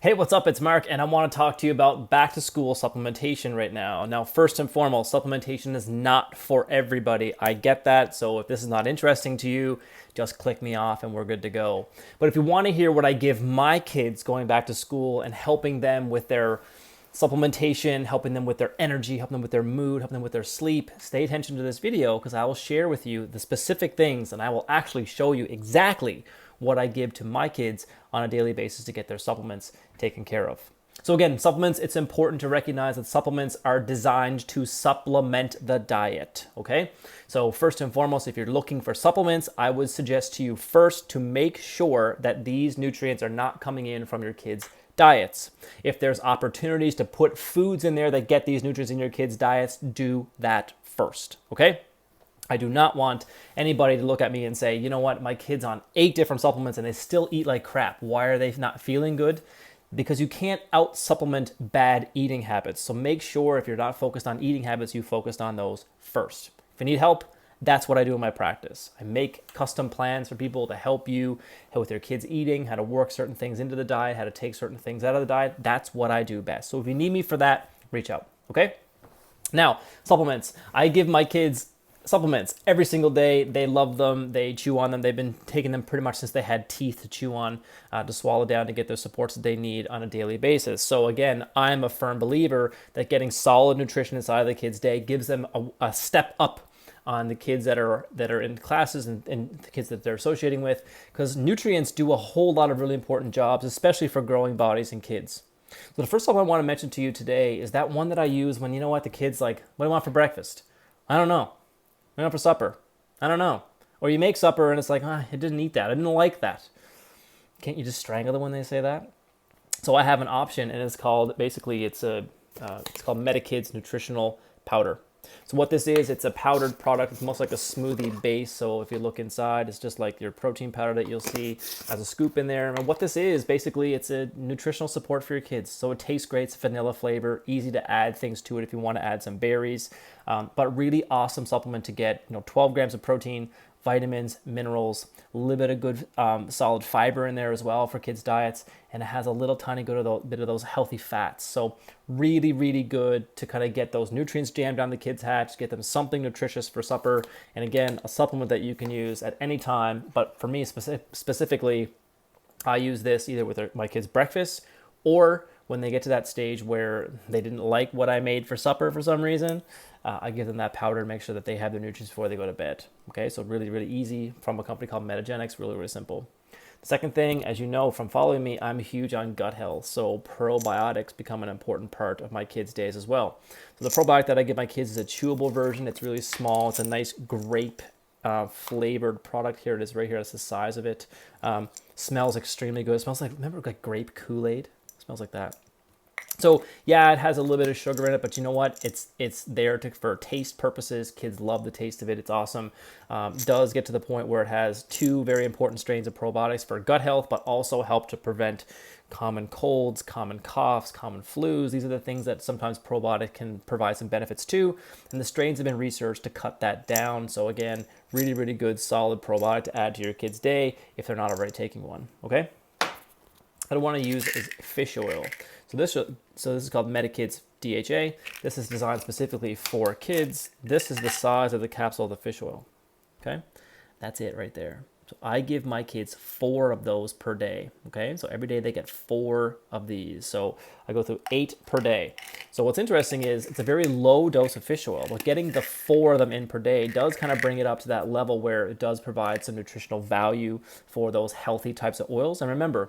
Hey, what's up? It's Mark, and I want to talk to you about back to school supplementation right now. Now, first and foremost, supplementation is not for everybody. I get that. So, if this is not interesting to you, just click me off and we're good to go. But if you want to hear what I give my kids going back to school and helping them with their supplementation, helping them with their energy, helping them with their mood, helping them with their sleep, stay attention to this video because I will share with you the specific things and I will actually show you exactly what I give to my kids on a daily basis to get their supplements taken care of. So again, supplements, it's important to recognize that supplements are designed to supplement the diet, okay? So first and foremost, if you're looking for supplements, I would suggest to you first to make sure that these nutrients are not coming in from your kids' diets. If there's opportunities to put foods in there that get these nutrients in your kids' diets, do that first, okay? I do not want anybody to look at me and say, you know what, my kid's on 8 different supplements and they still eat like crap. Why are they not feeling good? Because you can't out supplement bad eating habits. So make sure if you're not focused on eating habits, you focused on those first. If you need help, that's what I do in my practice. I make custom plans for people to help you with your kids eating, how to work certain things into the diet, how to take certain things out of the diet. That's what I do best. So if you need me for that, reach out, okay? Now, supplements. I give my kids supplements every single day. They love them. They chew on them. They've been taking them pretty much since they had teeth to chew on, to swallow down, to get their supports that they need on a daily basis. So again, I'm a firm believer that getting solid nutrition inside of the kids' day gives them a step up on the kids that are in classes and the kids that they're associating with, because nutrients do a whole lot of really important jobs, especially for growing bodies in kids. So the first thing I want to mention to you today is that one that I use when, you know what, the kid's like, what do you want for breakfast? I don't know. What do you want for supper? I don't know. Or you make supper and it's like, I didn't eat that. I didn't like that. Can't you just strangle them when they say that? So I have an option, and it's called, basically, it's called MetaKids Nutritional Powder. So what this is, it's a powdered product. It's almost like a smoothie base. So if you look inside, it's just like your protein powder that you'll see as a scoop in there. And what this is, basically, it's a nutritional support for your kids. So it tastes great. It's vanilla flavor, easy to add things to it if you want to add some berries. But really awesome supplement to get, 12 grams of protein, vitamins, minerals, a little bit of good solid fiber in there as well for kids' diets, and it has a little tiny bit of those healthy fats. So really, really good to kind of get those nutrients jammed down the kids' hatch, get them something nutritious for supper, and again, a supplement that you can use at any time. But for me specifically, I use this either with my kids' breakfast or when they get to that stage where they didn't like what I made for supper for some reason. I give them that powder to make sure that they have their nutrients before they go to bed. Okay, so really, really easy from a company called Metagenics, really, really simple. The second thing, as you know from following me, I'm huge on gut health, so probiotics become an important part of my kids' days as well. So the probiotic that I give my kids is a chewable version. It's really small. It's a nice grape flavored product. Here it is right here. That's the size of it. Smells extremely good. It smells like, remember like grape Kool-Aid? It smells like that. So yeah, it has a little bit of sugar in it, but you know what? It's there for taste purposes. Kids love the taste of it. It's awesome. Does get to the point where it has 2 very important strains of probiotics for gut health, but also help to prevent common colds, common coughs, common flus. These are the things that sometimes probiotic can provide some benefits to, and the strains have been researched to cut that down. So again, really, really good, solid probiotic to add to your kid's day if they're not already taking one, okay? What I want to use is fish oil. So this is called MetaKids DHA. This is designed specifically for kids. This is the size of the capsule of the fish oil. Okay, that's it right there. So I give my kids 4 of those per day. Okay, so every day they get 4 of these. So I go through 8 per day. So what's interesting is it's a very low dose of fish oil, but getting the 4 of them in per day does kind of bring it up to that level where it does provide some nutritional value for those healthy types of oils. And remember,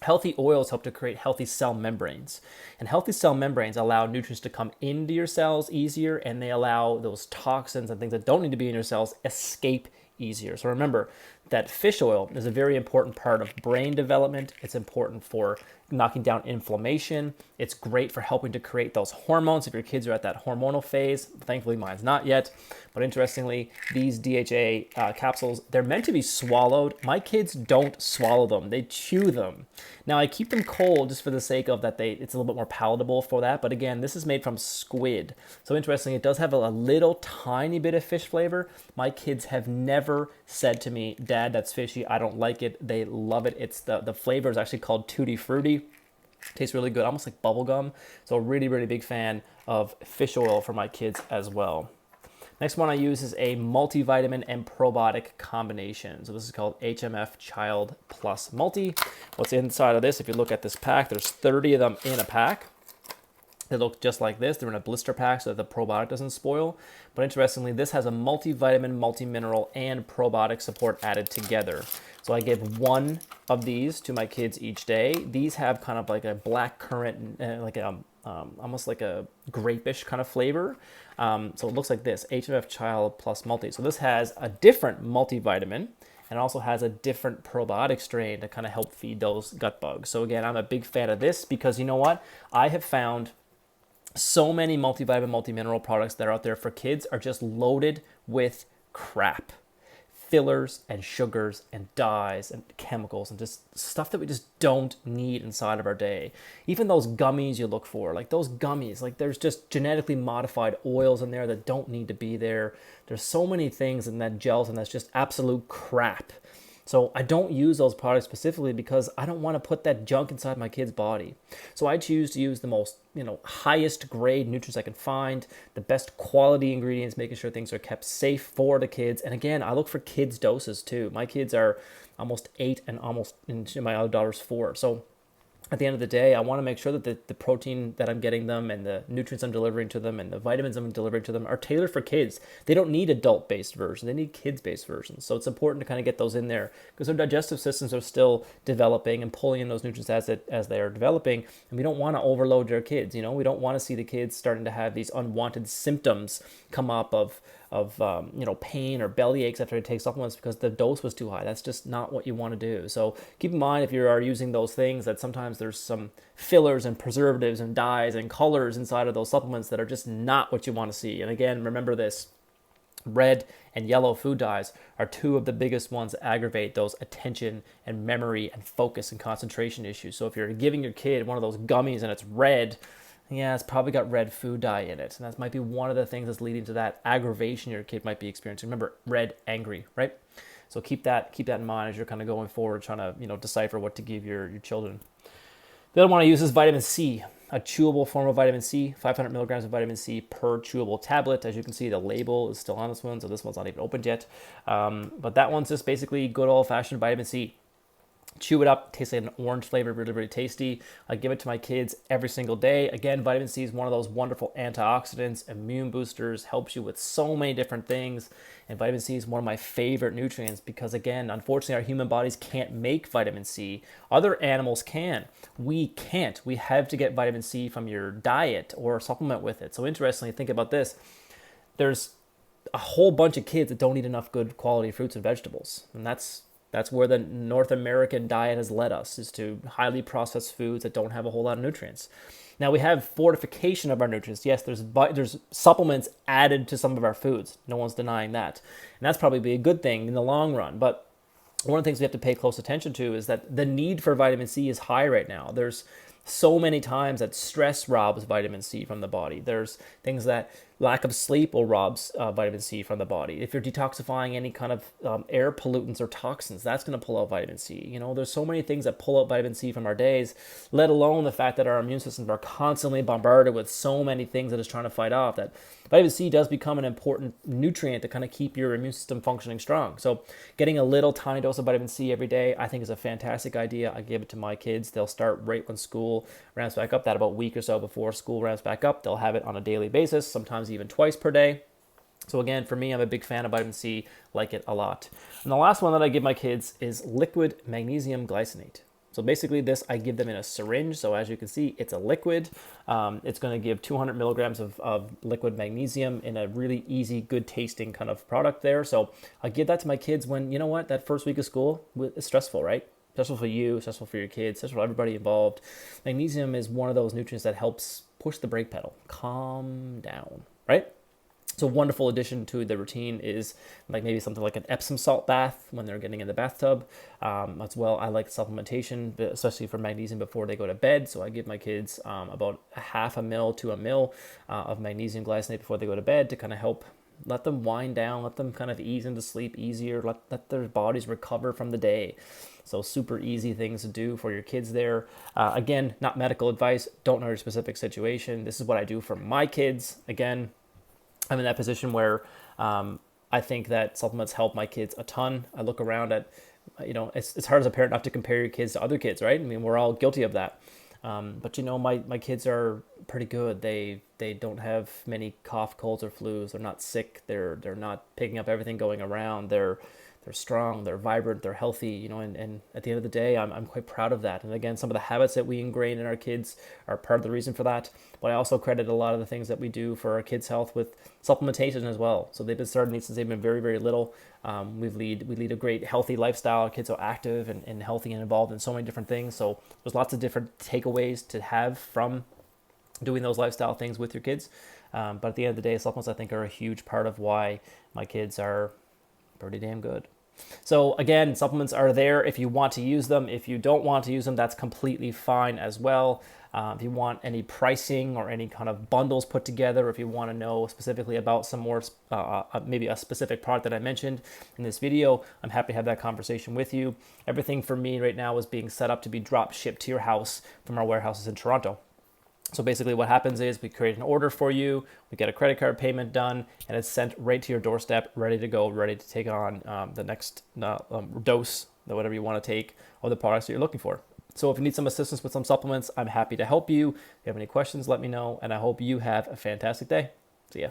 healthy oils help to create healthy cell membranes. And healthy cell membranes allow nutrients to come into your cells easier, and they allow those toxins and things that don't need to be in your cells escape easier. So remember that fish oil is a very important part of brain development. It's important for knocking down inflammation. It's great for helping to create those hormones if your kids are at that hormonal phase. Thankfully, mine's not yet. But interestingly, these DHA capsules, they're meant to be swallowed. My kids don't swallow them. They chew them. Now, I keep them cold just for the sake of that it's a little bit more palatable for that. But again, this is made from squid. So interesting, it does have a little tiny bit of fish flavor. My kids have never said to me, Dad, that's fishy. I don't like it. They love it. It's the flavor is actually called Tutti Frutti. Tastes really good, almost like bubble gum. So really, really big fan of fish oil for my kids as well. Next one I use is a multivitamin and probiotic combination. So this is called HMF Child Plus Multi. What's inside of this, if you look at this pack, there's 30 of them in a pack. They look just like this. They're in a blister pack so that the probiotic doesn't spoil. But interestingly, this has a multivitamin, multimineral, and probiotic support added together. So I give one of these to my kids each day. These have kind of like a black currant, almost like a grape-ish kind of flavor. So it looks like this, HMF Child Plus Multi. So this has a different multivitamin and also has a different probiotic strain to kind of help feed those gut bugs. So again, I'm a big fan of this because you know what? I have found so many multivitamin, multimineral products that are out there for kids are just loaded with crap. Fillers and sugars and dyes and chemicals and just stuff that we just don't need inside of our day. Even those gummies you look for, like those gummies, like there's just genetically modified oils in there that don't need to be there. There's so many things in that gelatin that's just absolute crap. So I don't use those products specifically because I don't want to put that junk inside my kid's body. So I choose to use the most, highest grade nutrients I can find, the best quality ingredients, making sure things are kept safe for the kids. And again, I look for kids' doses too. My kids are almost 8 and my other daughter's 4. So at the end of the day, I want to make sure that the protein that I'm getting them and the nutrients I'm delivering to them and the vitamins I'm delivering to them are tailored for kids. They don't need adult-based versions. They need kids-based versions. So it's important to kind of get those in there because their digestive systems are still developing and pulling in those nutrients as they are developing. And we don't want to overload their kids. We don't want to see the kids starting to have these unwanted symptoms come up of pain or belly aches after they take supplements because the dose was too high. That's just not what you want to do. So keep in mind if you are using those things that sometimes there's some fillers and preservatives and dyes and colors inside of those supplements that are just not what you want to see. And again, remember this. Red and yellow food dyes are two of the biggest ones that aggravate those attention and memory and focus and concentration issues. So if you're giving your kid one of those gummies and it's red, yeah, it's probably got red food dye in it. And that might be one of the things that's leading to that aggravation your kid might be experiencing. Remember, red, angry, right? So keep that in mind as you're kind of going forward, trying to, decipher what to give your children. The other one I use is vitamin C, a chewable form of vitamin C, 500 milligrams of vitamin C per chewable tablet. As you can see, the label is still on this one, so this one's not even opened yet. But that one's just basically good old-fashioned vitamin C. Chew it up, tastes like an orange flavor, really, really tasty. I give it to my kids every single day. Again, vitamin C is one of those wonderful antioxidants, immune boosters, helps you with so many different things. And vitamin C is one of my favorite nutrients because, again, unfortunately, our human bodies can't make vitamin C. Other animals can. We can't. We have to get vitamin C from your diet or supplement with it. So interestingly, think about this. There's a whole bunch of kids that don't eat enough good quality fruits and vegetables. And that's where the North American diet has led us, is to highly processed foods that don't have a whole lot of nutrients. Now we have fortification of our nutrients. Yes, there's supplements added to some of our foods. No one's denying that. And that's probably a good thing in the long run. But one of the things we have to pay close attention to is that the need for vitamin C is high right now. There's so many times that stress robs vitamin C from the body. There's things that lack of sleep will rob vitamin C from the body. If you're detoxifying any kind of air pollutants or toxins, that's going to pull out vitamin C. There's so many things that pull out vitamin C from our days, let alone the fact that our immune systems are constantly bombarded with so many things that it's trying to fight off, that vitamin C does become an important nutrient to kind of keep your immune system functioning strong. So getting a little tiny dose of vitamin C every day, I think is a fantastic idea. I give it to my kids. They'll start right when school ramps back up, that about a week or so before school ramps back up. They'll have it on a daily basis, sometimes even twice per day. So again, for me, I'm a big fan of vitamin C, like it a lot. And the last one that I give my kids is liquid magnesium glycinate. So basically this, I give them in a syringe. So as you can see, it's a liquid. It's going to give 200 milligrams of liquid magnesium in a really easy, good tasting kind of product there. So I give that to my kids when, that first week of school is stressful, right? Stressful for you, stressful for your kids, stressful for everybody involved. Magnesium is one of those nutrients that helps push the brake pedal, calm down, right? So a wonderful addition to the routine is like maybe something like an Epsom salt bath when they're getting in the bathtub. As well, I like supplementation, especially for magnesium before they go to bed. So I give my kids about a half a mil to a mil of magnesium glycinate before they go to bed to kind of help let them wind down, let them kind of ease into sleep easier, let their bodies recover from the day. So super easy things to do for your kids there. Again, not medical advice, don't know your specific situation. This is what I do for my kids. Again, I'm in that position where I think that supplements help my kids a ton. I look around at, it's hard as a parent not to compare your kids to other kids, right? I mean, we're all guilty of that. But my kids are pretty good. They don't have many cough, colds, or flus. They're not sick. They're not picking up everything going around. They're strong. They're vibrant. They're healthy. And at the end of the day, I'm quite proud of that. And again, some of the habits that we ingrain in our kids are part of the reason for that. But I also credit a lot of the things that we do for our kids' health with supplementation as well. So they've been starting these since they've been very, very little. We lead a great healthy lifestyle. Our kids are active and healthy and involved in so many different things. So there's lots of different takeaways to have from doing those lifestyle things with your kids. But at the end of the day, supplements I think are a huge part of why my kids are pretty damn good. So again, supplements are there if you want to use them. If you don't want to use them, that's completely fine as well. If you want any pricing or any kind of bundles put together, if you want to know specifically about some more, maybe a specific product that I mentioned in this video, I'm happy to have that conversation with you. Everything for me right now is being set up to be drop shipped to your house from our warehouses in Toronto. So basically what happens is we create an order for you, we get a credit card payment done, and it's sent right to your doorstep, ready to go, ready to take on the next dose, whatever you want to take, of the products that you're looking for. So if you need some assistance with some supplements, I'm happy to help you. If you have any questions, let me know, and I hope you have a fantastic day. See ya.